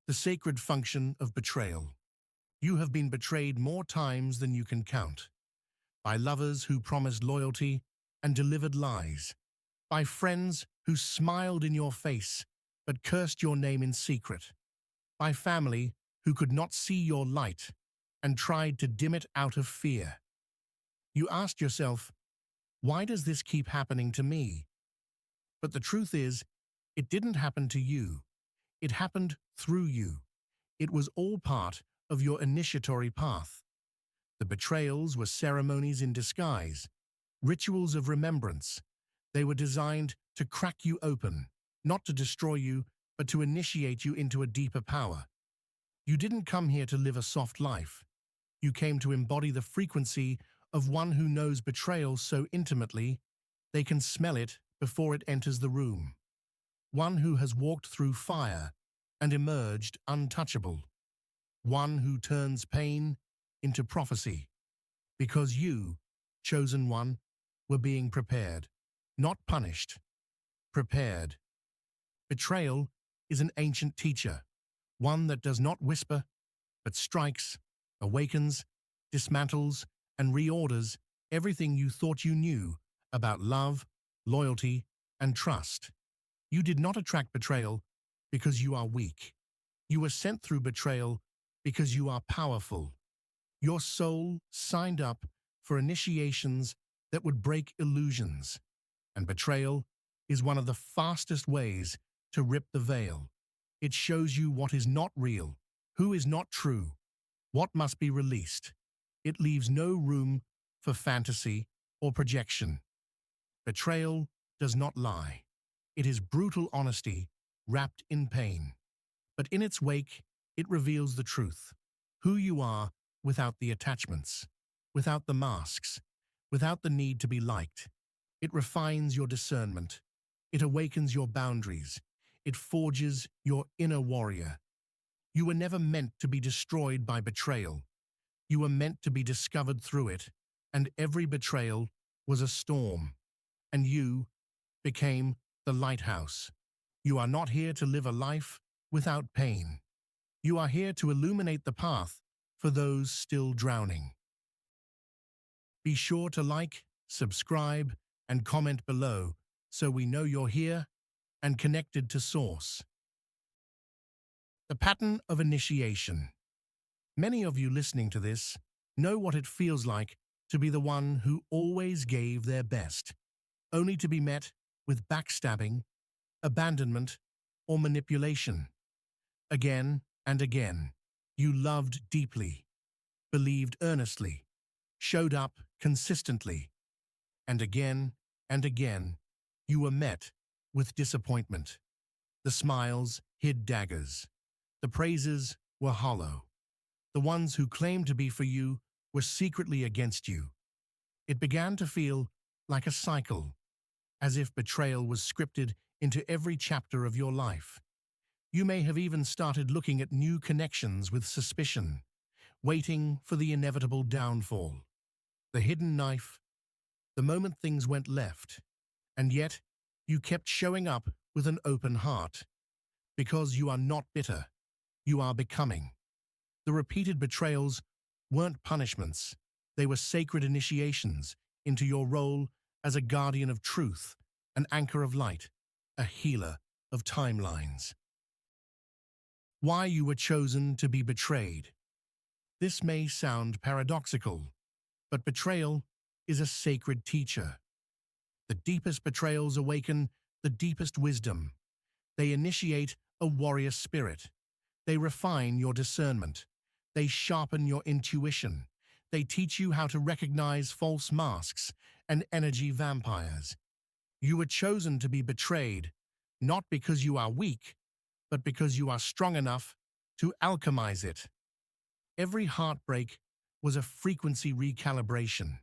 The sacred function of betrayal. You have been betrayed more times than you can count. By lovers who promised loyalty and delivered lies. By friends who smiled in your face but cursed your name in secret. By family who could not see your light and tried to dim it out of fear. You asked yourself, why does this keep happening to me? But the truth is, it didn't happen to you. It happened through you. It was all part of your initiatory path. The betrayals were ceremonies in disguise, rituals of remembrance. They were designed to crack you open, not to destroy you, but to initiate you into a deeper power. You didn't come here to live a soft life. You came to embody the frequency of one who knows betrayal so intimately they can smell it before it enters the room. One who has walked through fire and emerged untouchable. One who turns pain into prophecy. Because you, chosen one, were being prepared, not punished, prepared. Betrayal is an ancient teacher, one that does not whisper, but strikes, awakens, dismantles, and reorders everything you thought you knew about love, loyalty, and trust. You did not attract betrayal because you are weak. You were sent through betrayal because you are powerful. Your soul signed up for initiations that would break illusions, and betrayal is one of the fastest ways to rip the veil. It shows you what is not real, who is not true, what must be released. It leaves no room for fantasy or projection. Betrayal does not lie. It is brutal honesty wrapped in pain. But in its wake, it reveals the truth. Who you are without the attachments, without the masks, without the need to be liked. It refines your discernment. It awakens your boundaries. It forges your inner warrior. You were never meant to be destroyed by betrayal. You were meant to be discovered through it, and every betrayal was a storm. And you became the lighthouse. You are not here to live a life without pain. You are here to illuminate the path for those still drowning. Be sure to like, subscribe, and comment below so we know you're here and connected to Source. The pattern of initiation. Many of you listening to this know what it feels like to be the one who always gave their best, only to be met with backstabbing, abandonment, or manipulation. Again and again, you loved deeply, believed earnestly, showed up consistently, and again, you were met with disappointment. The smiles hid daggers. The praises were hollow. The ones who claimed to be for you were secretly against you. It began to feel like a cycle, as if betrayal was scripted into every chapter of your life. You may have even started looking at new connections with suspicion, waiting for the inevitable downfall. The hidden knife, the moment things went left, and yet you kept showing up with an open heart. Because you are not bitter, you are becoming. The repeated betrayals weren't punishments, they were sacred initiations into your role as a guardian of truth, an anchor of light, a healer of timelines. Why you were chosen to be betrayed. This may sound paradoxical, but betrayal is a sacred teacher. The deepest betrayals awaken the deepest wisdom. They initiate a warrior spirit. They refine your discernment. They sharpen your intuition. They teach you how to recognize false masks and energy vampires. You were chosen to be betrayed, not because you are weak, but because you are strong enough to alchemize it. Every heartbreak was a frequency recalibration.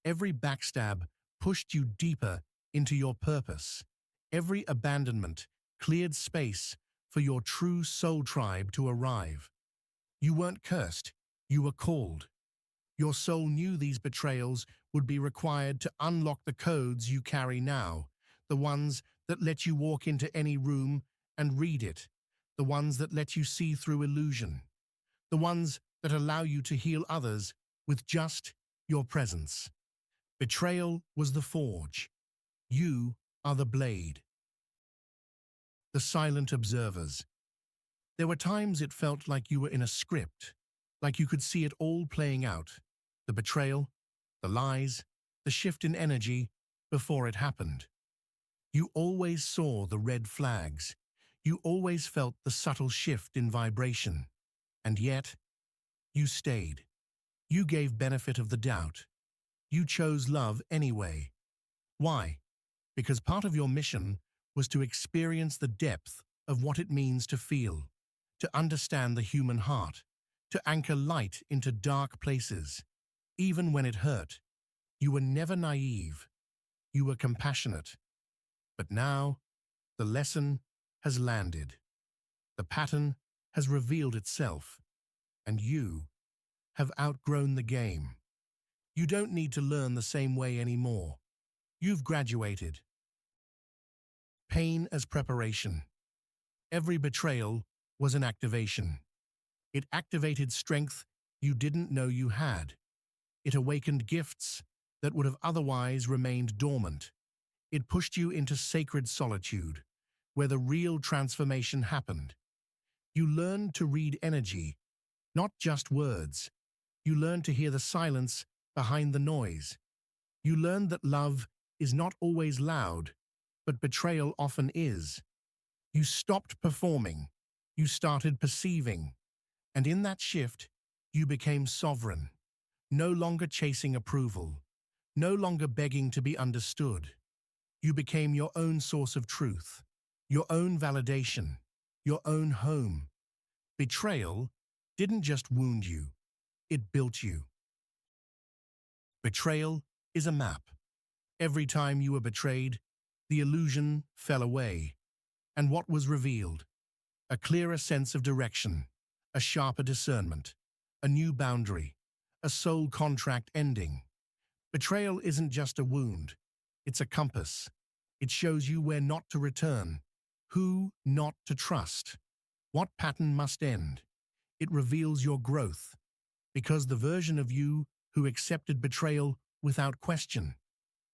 Every backstab pushed you deeper into your purpose. Every abandonment cleared space for your true soul tribe to arrive. You weren't cursed, you were called. Your soul knew these betrayals would be required to unlock the codes you carry now, the ones that let you walk into any room and read it, the ones that let you see through illusion, the ones that allow you to heal others with just your presence. Betrayal was the forge. You are the blade. The silent observers. There were times it felt like you were in a script, like you could see it all playing out. The betrayal, the lies, the shift in energy before it happened. You always saw the red flags. You always felt the subtle shift in vibration. And yet, you stayed. You gave benefit of the doubt. You chose love anyway. Why? Because part of your mission was to experience the depth of what it means to feel, to understand the human heart, to anchor light into dark places. Even when it hurt, you were never naive. You were compassionate. But now, the lesson has landed. The pattern has revealed itself, and you have outgrown the game. You don't need to learn the same way anymore. You've graduated. Pain as preparation. Every betrayal was an activation. It activated strength you didn't know you had. It awakened gifts that would have otherwise remained dormant. It pushed you into sacred solitude, where the real transformation happened. You learned to read energy, not just words. You learned to hear the silence behind the noise. You learned that love is not always loud, but betrayal often is. You stopped performing. You started perceiving. And in that shift, you became sovereign, no longer chasing approval, no longer begging to be understood. You became your own source of truth, your own validation, your own home. Betrayal didn't just wound you, it built you. Betrayal is a map. Every time you were betrayed, the illusion fell away. And what was revealed? A clearer sense of direction, a sharper discernment, a new boundary, a soul contract ending. Betrayal isn't just a wound, it's a compass. It shows you where not to return, who not to trust, what pattern must end. It reveals your growth, because the version of you who accepted betrayal without question,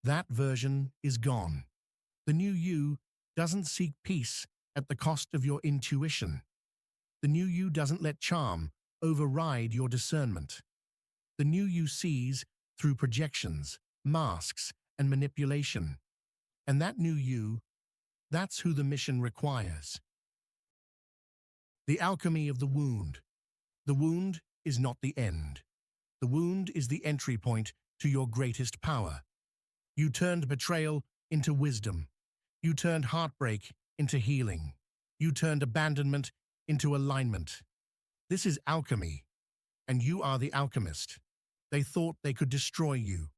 that version is gone. The new you doesn't seek peace at the cost of your intuition. The new you doesn't let charm override your discernment. The new you sees through projections, masks, and manipulation. And that new you, that's who the mission requires. The alchemy of the wound. The wound is not the end. The wound is the entry point to your greatest power. You turned betrayal into wisdom. You turned heartbreak into healing. You turned abandonment into alignment. This is alchemy, and you are the alchemist. They thought they could destroy you,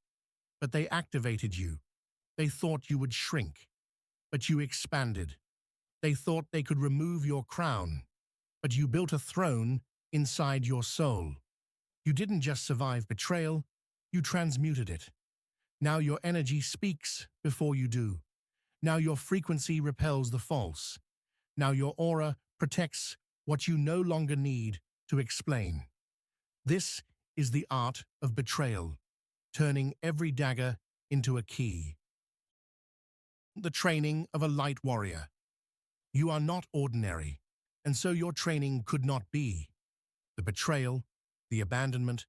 but they activated you. They thought you would shrink, but you expanded. They thought they could remove your crown, but you built a throne inside your soul. You didn't just survive betrayal, you transmuted it. Now your energy speaks before you do. Now your frequency repels the false. Now your aura protects what you no longer need to explain. This is the art of betrayal, turning every dagger into a key. The training of a light warrior. You are not ordinary, and so your training could not be. The betrayal, the abandonment,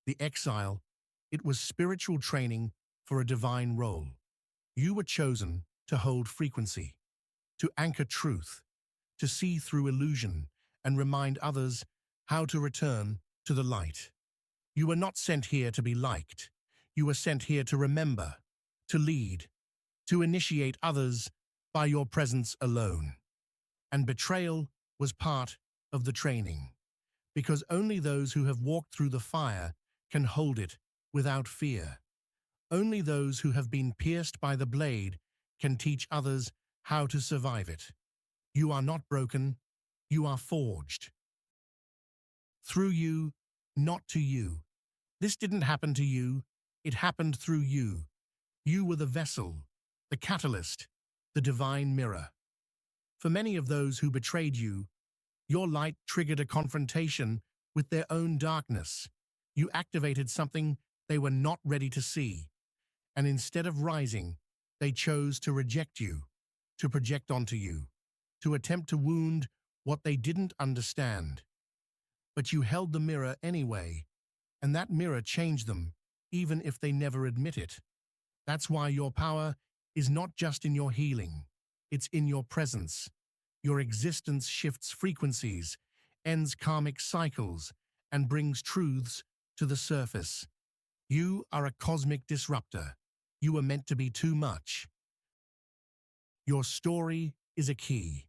the exile, it was spiritual training for a divine role. You were chosen to hold frequency, to anchor truth, to see through illusion and remind others how to return to the light. You were not sent here to be liked. You were sent here to remember, to lead, to initiate others by your presence alone. And betrayal was part of the training, because only those who have walked through the fire can hold it without fear. Only those who have been pierced by the blade can teach others how to survive it. You are not broken, you are forged. Through you, not to you. This didn't happen to you, it happened through you. You were the vessel, the catalyst, the divine mirror. For many of those who betrayed you, Your light triggered a confrontation with their own darkness. You activated something they were not ready to see, and instead of rising, they chose to reject you, to project onto you, to attempt to wound what they didn't understand. But you held the mirror anyway, and that mirror changed them, even if they never admit it. That's why your power is not just in your healing, it's in your presence. Your existence shifts frequencies, ends karmic cycles, and brings truths to the surface. You are a cosmic disruptor. You were meant to be too much. Your story is a key.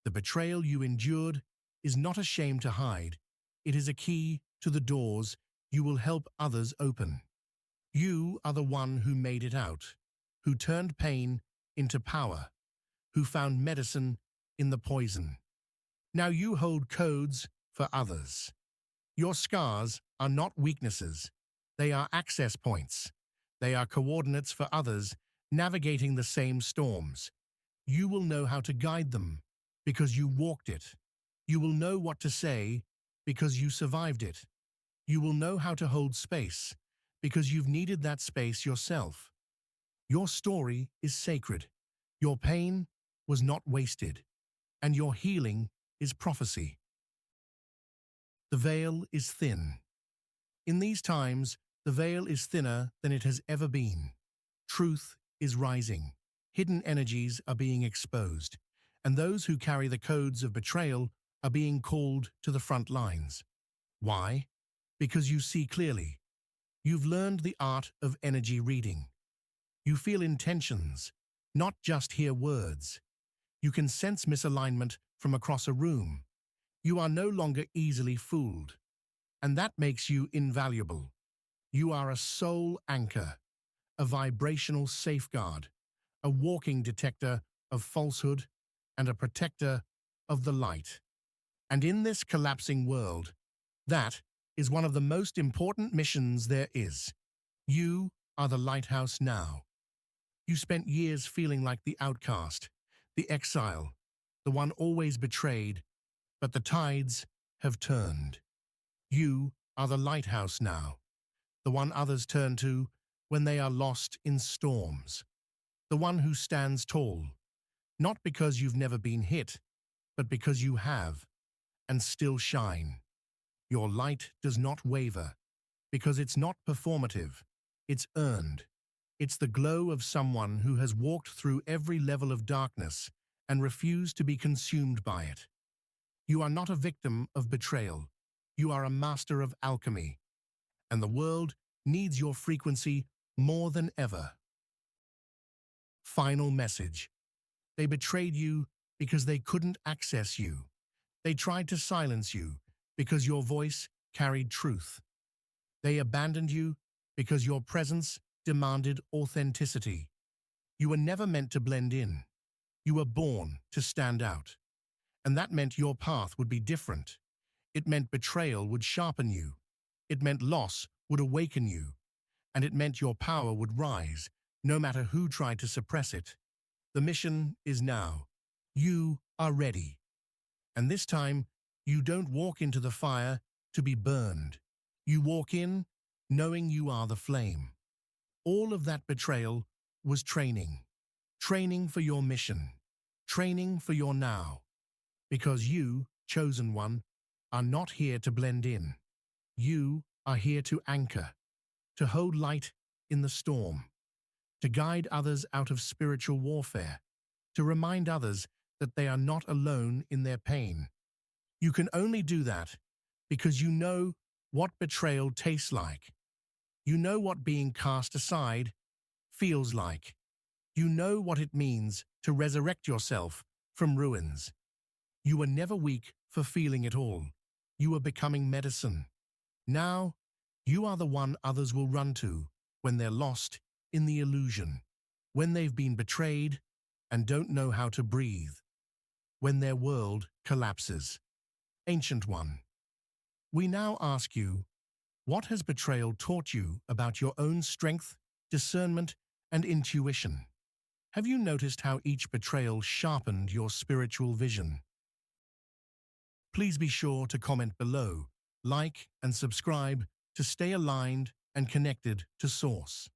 The betrayal you endured is not a shame to hide. It is a key to the doors you will help others open. You are the one who made it out, who turned pain into power, who found medicine in the poison. Now you hold codes for others. Your scars are not weaknesses. They are access points. They are coordinates for others navigating the same storms. You will know how to guide them because you walked it. You will know what to say because you survived it. You will know how to hold space because you've needed that space yourself. Your story is sacred. Your pain was not wasted, and your healing is prophecy. The veil is thin. In these times, the veil is thinner than it has ever been. Truth is rising. Hidden energies are being exposed, and those who carry the codes of betrayal are being called to the front lines. Why? Because you see clearly. You've learned the art of energy reading. You feel intentions, not just hear words. You can sense misalignment from across a room. You are no longer easily fooled, and that makes you invaluable. You are a soul anchor, a vibrational safeguard, a walking detector of falsehood, and a protector of the light. And in this collapsing world, that is one of the most important missions there is. You are the lighthouse now. You spent years feeling like the outcast, the exile, the one always betrayed, but the tides have turned. You are the lighthouse now, the one others turn to when they are lost in storms, the one who stands tall, not because you've never been hit, but because you have, and still shine. Your light does not waver, because it's not performative, it's earned. It's the glow of someone who has walked through every level of darkness and refused to be consumed by it. You are not a victim of betrayal. You are a master of alchemy, and the world needs your frequency more than ever. Final message. They betrayed you because they couldn't access you. They tried to silence you because your voice carried truth. They abandoned you because your presence demanded authenticity. You were never meant to blend in. You were born to stand out. And that meant your path would be different. It meant betrayal would sharpen you. It meant loss would awaken you. And it meant your power would rise, no matter who tried to suppress it. The mission is now. You are ready. And this time, you don't walk into the fire to be burned. You walk in knowing you are the flame. All of that betrayal was training. Training for your mission. Training for your now. Because you, chosen one, are not here to blend in. You are here to anchor, to hold light in the storm, to guide others out of spiritual warfare, to remind others that they are not alone in their pain. You can only do that because you know what betrayal tastes like. You know what being cast aside feels like. You know what it means to resurrect yourself from ruins. You were never weak for feeling it all. You were becoming medicine. Now, you are the one others will run to when they're lost in the illusion, when they've been betrayed and don't know how to breathe, when their world collapses. Ancient One, we now ask you, what has betrayal taught you about your own strength, discernment, and intuition? Have you noticed how each betrayal sharpened your spiritual vision? Please be sure to comment below, like and subscribe to stay aligned and connected to Source.